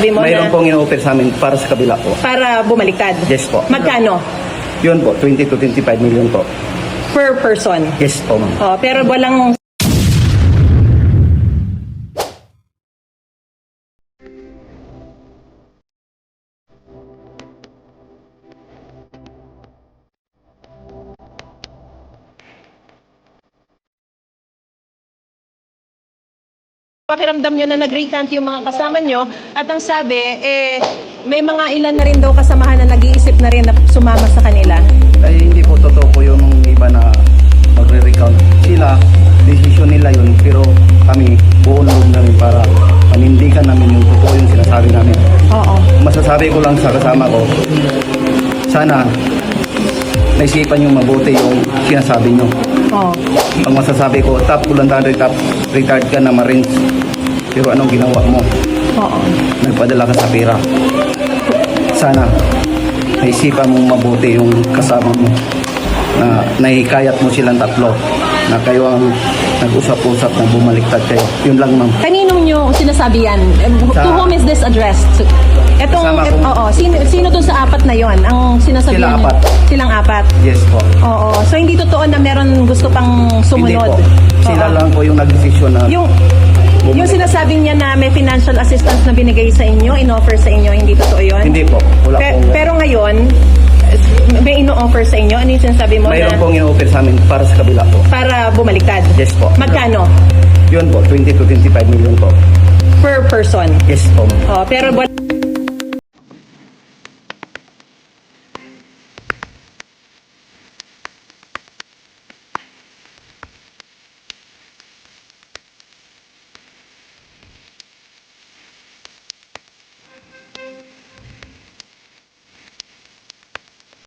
Sabi mo Mayroon na pong ino-offer sa amin para sa kabila po. para bumaliktad. Yes po. Magkano? Yun po, 20 to 25 million po. Per person. Yes po, ma'am. Oh, pero walang pakiramdam nyo na nag-recant yung mga kasama nyo at ang sabi, may mga ilan na rin daw kasamahan na nag-iisip na rin na sumama sa kanila. Ay, hindi po totoo po yung iba na magre-recount. Sila, decision nila yun, pero kami, buo loob namin para panindigan namin yung totoo yung sinasabi namin. Oo. Masasabi ko lang sa kasama ko, sana naisipan yung mabuti yung sinasabi nyo. Oo. Ang masasabi ko, top kulantan, retired ka na Marines. Pero anong ginawa mo? Oo. Nagpadala ka sa pera. Sana naisipan mong mabuti yung kasama mo na nahikayat mo silang tatlo na kayo ang nag-usap-usap na bumaliktad kayo. Yun lang, ma'am. Kanino nyo sinasabi yan? Sa- To whom is this addressed? Etong, Kasama ko. oo. Sino dun sa apat na yon ang sinasabi Sila nyo? apat. Silang apat. Yes po. Oo. So hindi totoo na meron gusto pang Hindi sumunod? po. Sila Oo. lang po yung nagdesisyon na Yung sinasabi niya na may financial assistance na binigay sa inyo, in-offer sa inyo, hindi totoo yun? Hindi po. Wala pong... Pero ngayon, may ino-offer sa inyo? Ano yung sinasabi mo Mayroon na pong ino-offer sa amin para sa kabila po. para bumaliktad? Yes po. Magkano? Yun po, 20 to 25 million po. Per person? Yes po. Oh, pero